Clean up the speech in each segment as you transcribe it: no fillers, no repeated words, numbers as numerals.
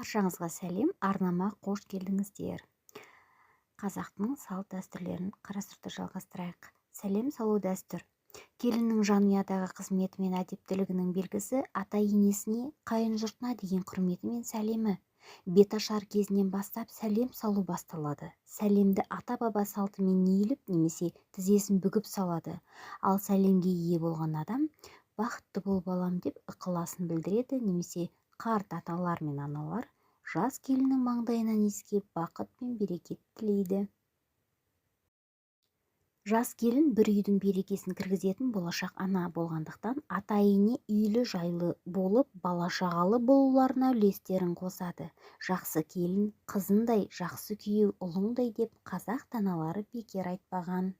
Баршаңызға сәлем, арнама қош келдіңіздер. Қазақтың салт дәстүрлерін қарастыруды жалғастырайық. Сәлем салу дәстүр. Келіннің жанұядағы қызметі мен әдептілігінің белгісі ата-енесіне, қайын жұртына деген құрметі мен сәлемі. Беташар кезінен бастап сәлем салу басталады. Сәлемді ата-баба салтымен иіліп немесе тізесін бүгіп салады. Ал сәлемге ие болған адам бақытты бол балам деп ықыласын білдіреді, немесе қарт аталар мен аналар жас келіннің маңдайынан иіскеп бақыт пен берекет тілейді. Жас келін бір үйдің берекесін кіргізетін болашақ ана болғандықтан ата-ене үйлі жайлы болып бала шағалы болуларына үлестерін қосады. Жақсы келін қызындай, жақсы күйеу ұлыңдай деп қазақ даналары бекер айтпаған.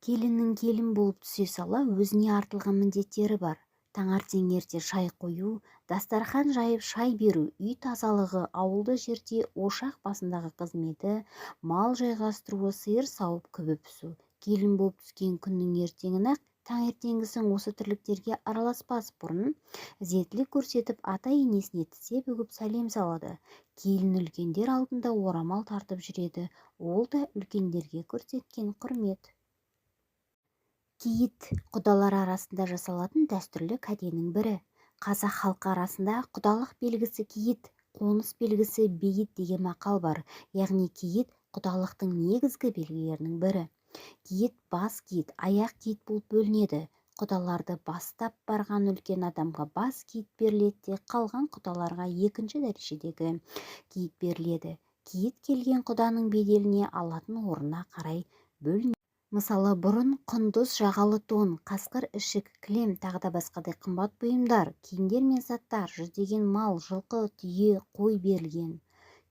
Келіннің келін болып түсе сала өзіне артылған міндеттері бар. Таңертең ерте шай қою, дастархан жайып шай беру, үй тазалығы, ауылды жерде ошақ басындағы қызметі, мал жайғастыруы, сиыр сауып күбі пісу. Келін болып түскен күннің ертеңін-ақ таңертеңгісін осы тірліктерге араласпас бұрын ізеттілік көрсетіп ата-енесіне тізе бүгіп сәлем салады. Келін үлкендер алдында орамал тартып жүреді. Ол да үлкендерге көрсеткен құрмет. Киіт құдалар арасында жасалатын дәстүрлі кәденің бірі. Қазақ халқы арасында құдалық белгісі киіт, қоныс белгісі бейіт деген мақал бар. Яғни киіт құдалықтың негізгі белгілерінің бірі. Киіт бас киіт, аяқ киіт болып бөлінеді. Құдаларды бастап барған үлкен адамға бас киіт беріледі, қалған құдаларға екінші дәрежедегі киіт беріледі. Киіт келген құданың беделіне алатын орнына қарай бөлінеді. Мысалы, бұрын құндыз жағалы тон, қасқыр ішік, кілем, тағы басқадай қымбат бұйымдар, киімдер мен заттар, жүздеген мал, жылқы, түйе, қой берілген.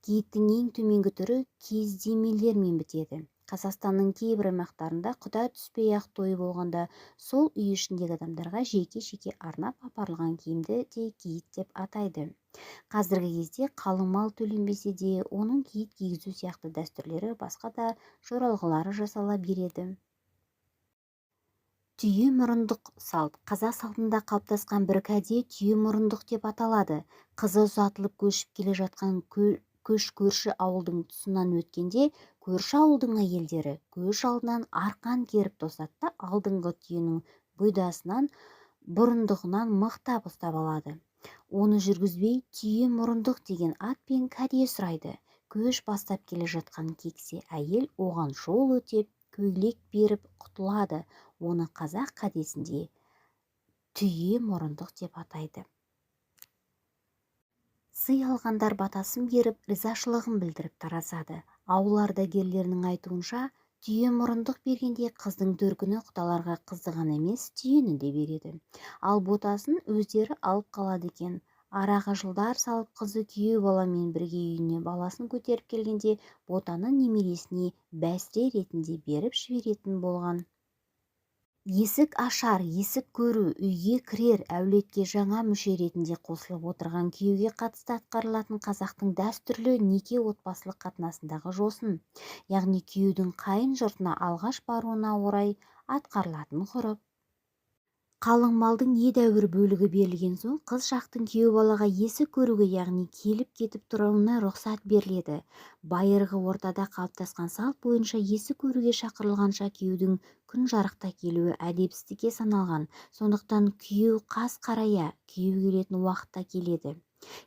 Киіттің ең төменгі түрі кездемелермен бітеді. Қазақстанның кейбір аймақтарында құда түспей-ақ той болғанда сол үй ішіндегі адамдарға жеке-жеке арнап апарылған киімді де киіт деп атайды. Қазіргі кезде қалың мал төленбесе де, оның киіт кигізу сияқты дәстүрлері басқа да жоралғылары жасала береді. Түйе мұрындық салт. Қазақ салтында қалыптасқан бір кәде түйе мұрындық деп аталады. Қызы ұзатылып көшіп келе жатқан көрші ауылдың тұсынан өткенде, көрші ауылдың әйелдері көш алдынан арқан керіп тосады да алдыңғы түйенің бұйдасынан, бұрындығынан мықтап ұстап алады. Оны жүргізбей түйе мұрындық деген атпен кәде сұрайды. Көш бастап келе жатқан кексе әйел оған жол өтеп, көйлек беріп құтылады. Оны қазақ кәдесінде түйе мұрындық деп атайды. Сый алғандар батасын беріп, ризашылығын білдіріп таразады. Ауыл ардагерлерінің айтуынша, түйе мұрындық бергенде қыздың төркіні құдаларға қызды ғана емес, түйені де береді. Ал ботасын өздері алып қалады екен. Араға жылдар салып қызы күйеу баламен бірге үйіне баласын көтеріп келгенде, ботаны немересіне бәсіре ретінде беріп жіберетін болған. Есік ашар, есік көру, үйге кірер, әулетке жаңа мүше ретінде қосылып отырған күйеуге қатысты атқарылатын қазақтың дәстүрлі неке отбасылық қатынасындағы жосын, яғни күйеудің қайын жұртына алғаш баруына орай атқарылатын ғұрып. Қалың малдың едәуір бөлігі берілген соң, қыз жақтың күйеу балаға есік көруге, яғни келіп кетіп тұруына рұқсат беріледі. Байырғы ортада қалыптасқан салт бойынша есік көруге шақырылғанша күйеудің күн жарықта келуі әдепсіздікке саналған. Сондықтан күйеу қас қарая, күйеу келетін уақытта келеді.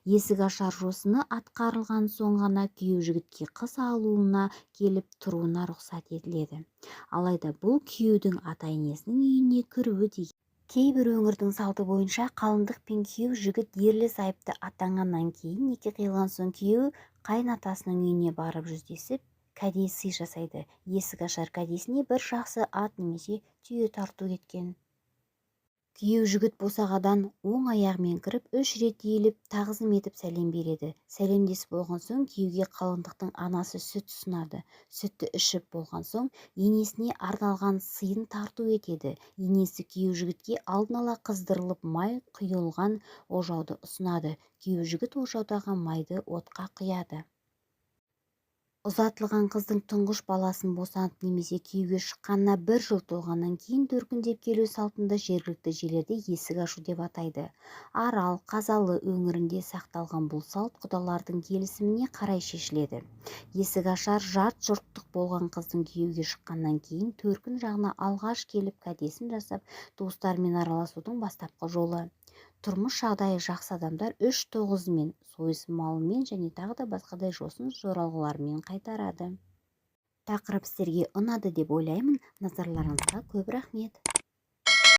Есік ашар жосыны атқарылған соң ғана күйеу жігітке қыз алуына келіп тұруына рұқсат етіледі. Алайда бұл күйеудің ата-енесінің үйіне кіруі деген. Кейбір өңірдің салты бойынша қалыңдық пен күйеу жігіт ерлі-зайыпты атанғаннан кейін неке қиылған соң күйеу қайын атасының үйіне барып жүздесіп, кәде сый жасайды. Есік ашар кәдесіне бір жақсы ат немесе түйе тарту кеткен. Күйеу жігіт босағадан оң аяғымен кіріп, 3 рет иіліп, тағзым етіп сәлем береді. Сәлемдесіп болған соң күйеуге қалыңдықтың анасы сүт ұсынады. Сүтті ішіп болған соң енесіне арналған сыйын тарту етеді. Енесі күйеу жігітке алдын ала қыздырылып май құйылған ожауды ұсынады. Күйеу жігіт ожаудағы майды отқа құяды. Ұзатылған қыздың тұңғыш баласын босанып немесе күйеуге шыққанына 1 жыл толғаннан кейін төркіндеп келу салтында жергілікті жерлерде есік ашу деп атайды. Арал, Қазалы өңірінде сақталған бұл салт құдалардың келісіміне қарай шешіледі. Есік ашар жат жұрттық болған қыздың күйеуге шыққаннан кейін төркін жағына алғаш келіп кәдесін жасап, туыстармен араласудың бастапқы жолы. Тұрмыс жағдайы жақсы адамдар 3-9-мен, сойыс малымен және тағы да басқадай жосын жоралғылармен қайтарады. Тақырып сіздерге ұнады деп ойлаймын. Назарларыңызға көп рахмет.